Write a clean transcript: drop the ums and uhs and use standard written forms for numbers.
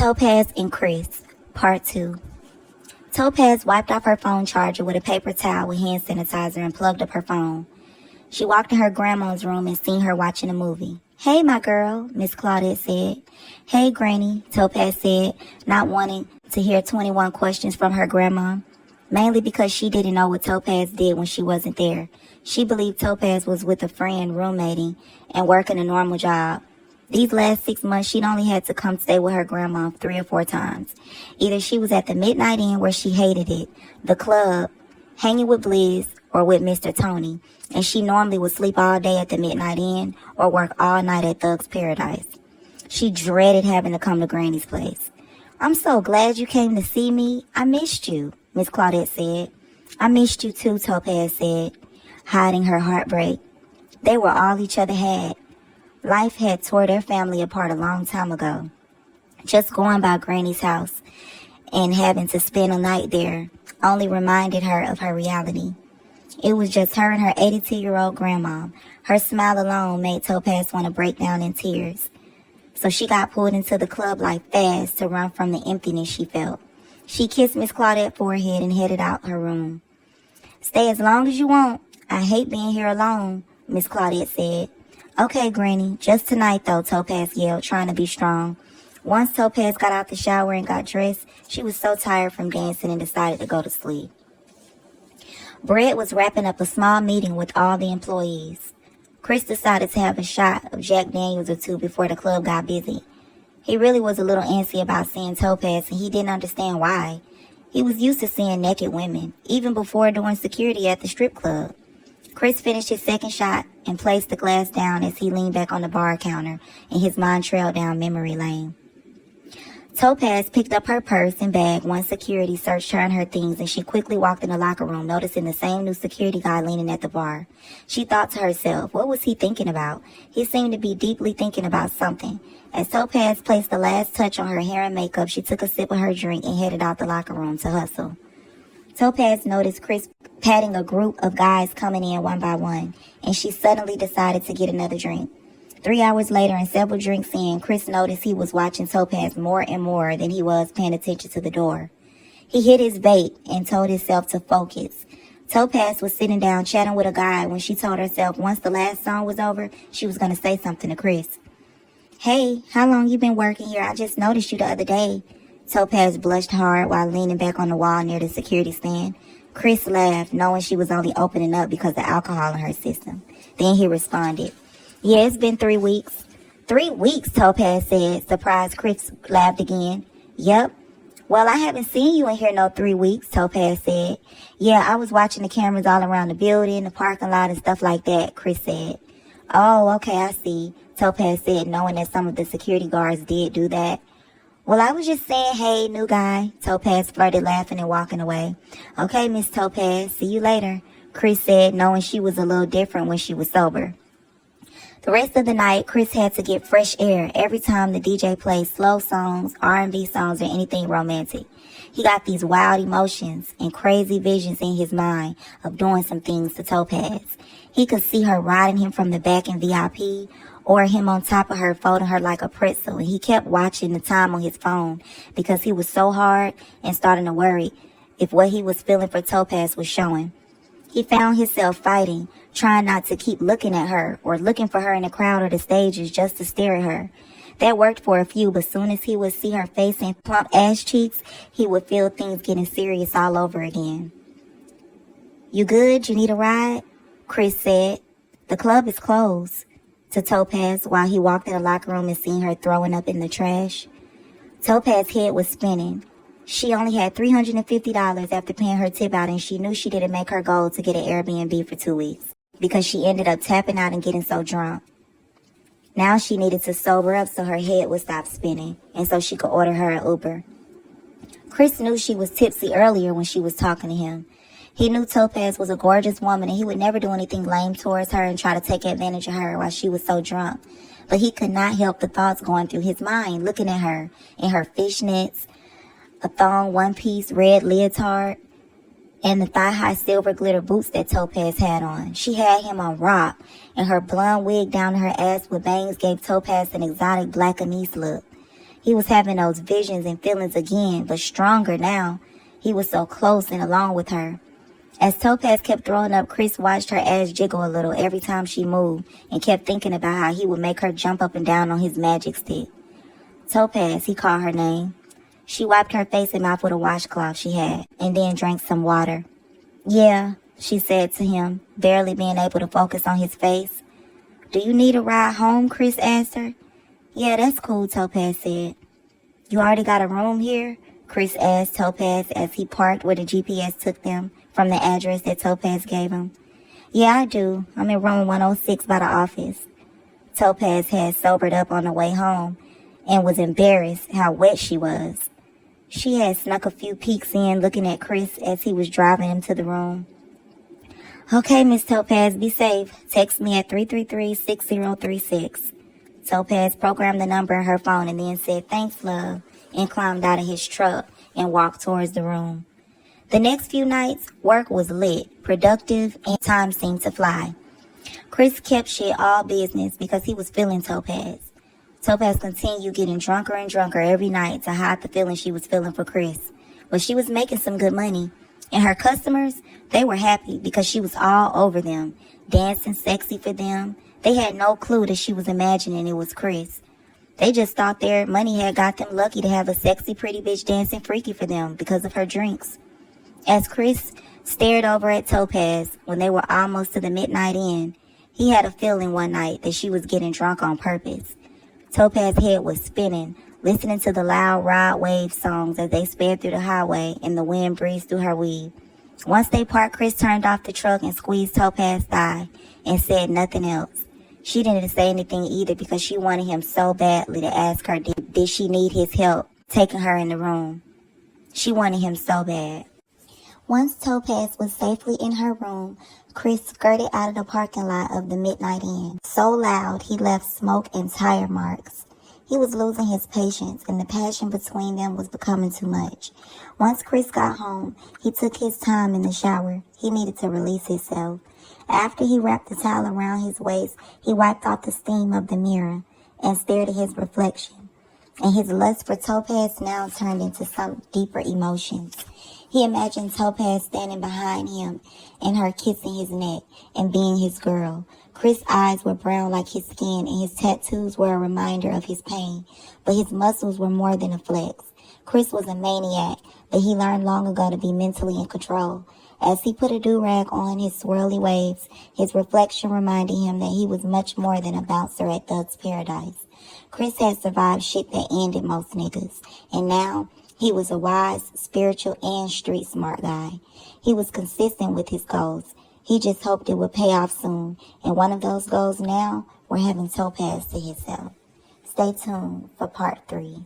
Topaz and Chris, Part 2. Topaz wiped off her phone charger with a paper towel with hand sanitizer and plugged up her phone. She walked in her grandma's room and seen her watching a movie. "Hey, my girl," Miss Claudette said. "Hey, Granny," Topaz said, not wanting to hear 21 questions from her grandma, mainly because she didn't know what Topaz did when she wasn't there. She believed Topaz was with a friend roommating and working a normal job. These last 6 months, she'd only had to come stay with her grandma 3 or 4 times. Either she was at the Midnight Inn where she hated it, the club, hanging with Blizz, or with Mr. Tony, and she normally would sleep all day at the Midnight Inn or work all night at Thug's Paradise. She dreaded having to come to Granny's place. "I'm so glad you came to see me. I missed you," Miss Claudette said. "I missed you too," Topaz said, hiding her heartbreak. They were all each other had. Life had tore their family apart a long time ago. Just going by Granny's house and having to spend a night there only reminded her of her reality. It was just her and her 82-year-old grandma. Her smile alone made Topaz want to break down in tears. So she got pulled into the club life fast to run from the emptiness she felt. She kissed Miss Claudette's forehead and headed out her room. "Stay as long as you want. I hate being here alone," Miss Claudette said. "Okay, Granny, just tonight though," Topaz yelled, trying to be strong. Once Topaz got out the shower and got dressed, she was so tired from dancing and decided to go to sleep. Brett was wrapping up a small meeting with all the employees. Chris decided to have a shot of Jack Daniels or two before the club got busy. He really was a little antsy about seeing Topaz, and he didn't understand why. He was used to seeing naked women, even before doing security at the strip club. Chris finished his second shot and placed the glass down as he leaned back on the bar counter, and his mind trailed down memory lane. Topaz picked up her purse and bag once security searched her and her things, and she quickly walked in the locker room, noticing the same new security guy leaning at the bar. She thought to herself, what was he thinking about? He seemed to be deeply thinking about something. As Topaz placed the last touch on her hair and makeup, she took a sip of her drink and headed out the locker room to hustle. Topaz noticed Chris patting a group of guys coming in one by one, and she suddenly decided to get another drink. 3 hours later and several drinks in, Chris noticed he was watching Topaz more and more than he was paying attention to the door. He hit his bait and told himself to focus. Topaz was sitting down chatting with a guy when she told herself once the last song was over, she was going to say something to Chris. "Hey, how long you been working here? I just noticed you the other day." Topaz blushed hard while leaning back on the wall near the security stand. Chris laughed, knowing she was only opening up because of alcohol in her system. Then he responded, "Yeah, it's been 3 weeks." "3 weeks," Topaz said. Surprised, Chris laughed again. "Yep." "Well, I haven't seen you in here no 3 weeks," Topaz said. "Yeah, I was watching the cameras all around the building, the parking lot, and stuff like that," Chris said. "Oh, okay, I see," Topaz said, knowing that some of the security guards did do that. "Well, I was just saying, hey, new guy," Topaz flirted, laughing and walking away. "Okay, Miss Topaz, see you later," Chris said, knowing she was a little different when she was sober. The rest of the night, Chris had to get fresh air every time the DJ played slow songs, R&B songs, or anything romantic. He got these wild emotions and crazy visions in his mind of doing some things to Topaz. He could see her riding him from the back in VIP, or him on top of her folding her like a pretzel, and he kept watching the time on his phone because he was so hard and starting to worry if what he was feeling for Topaz was showing. He found himself fighting, trying not to keep looking at her or looking for her in the crowd or the stages just to stare at her. That worked for a few, but soon as he would see her face and plump ass cheeks, he would feel things getting serious all over again. "You good? You need a ride?" Chris said. "The club is closed," to Topaz while he walked in the locker room and seen her throwing up in the trash. Topaz's head was spinning. She only had $350 after paying her tip out, and she knew she didn't make her goal to get an Airbnb for 2 weeks because she ended up tapping out and getting so drunk. Now she needed to sober up so her head would stop spinning, and so she could order her an Uber. Chris knew she was tipsy earlier when she was talking to him. He knew Topaz was a gorgeous woman, and he would never do anything lame towards her and try to take advantage of her while she was so drunk. But he could not help the thoughts going through his mind, looking at her in her fishnets, a thong one-piece red leotard, and the thigh-high silver glitter boots that Topaz had on. She had him on rock, and her blonde wig down to her ass with bangs gave Topaz an exotic black anise look. He was having those visions and feelings again, but stronger now. He was so close and alone with her. As Topaz kept throwing up, Chris watched her ass jiggle a little every time she moved and kept thinking about how he would make her jump up and down on his magic stick. Topaz, he called her name. She wiped her face and mouth with a washcloth she had and then drank some water. Yeah, she said to him, barely being able to focus on his face. Do you need a ride home? Chris asked her. Yeah, that's cool, Topaz said. You already got a room here? Chris asked Topaz as he parked where the GPS took them from the address that Topaz gave him. Yeah, I do. I'm in room 106 by the office. Topaz had sobered up on the way home and was embarrassed how wet she was. She had snuck a few peeks in looking at Chris as he was driving him to the room. Okay, Miss Topaz, be safe. Text me at 333-6036. Topaz programmed the number in her phone and then said, thanks, love, and climbed out of his truck and walked towards the room. The next few nights, work was lit, productive, and time seemed to fly. Chris kept shit all business because he was feeling Topaz. Topaz continued getting drunker and drunker every night to hide the feeling she was feeling for Chris. But she was making some good money. And her customers, they were happy because she was all over them, dancing sexy for them. They had no clue that she was imagining it was Chris. They just thought their money had got them lucky to have a sexy, pretty bitch dancing freaky for them because of her drinks. As Chris stared over at Topaz when they were almost to the midnight end, he had a feeling one night that she was getting drunk on purpose. Topaz's head was spinning, listening to the loud ride wave songs as they sped through the highway and the wind breezed through her weave. Once they parked, Chris turned off the truck and squeezed Topaz's thigh and said nothing else. She didn't say anything either because she wanted him so badly to ask her did she need his help taking her in the room. She wanted him so bad. Once Topaz was safely in her room, Chris skirted out of the parking lot of the Midnight Inn. So loud, he left smoke and tire marks. He was losing his patience, and the passion between them was becoming too much. Once Chris got home, he took his time in the shower. He needed to release himself. After he wrapped the towel around his waist, he wiped off the steam of the mirror and stared at his reflection. And his lust for Topaz now turned into some deeper emotions. He imagined Topaz standing behind him and her kissing his neck and being his girl. Chris' eyes were brown like his skin and his tattoos were a reminder of his pain, but his muscles were more than a flex. Chris was a maniac, but he learned long ago to be mentally in control. As he put a do-rag on his swirly waves, his reflection reminded him that he was much more than a bouncer at Thug's Paradise. Chris had survived shit that ended most niggas, and now he was a wise, spiritual, and street-smart guy. He was consistent with his goals. He just hoped it would pay off soon, and one of those goals now were having Topaz to himself. Stay tuned for part 3.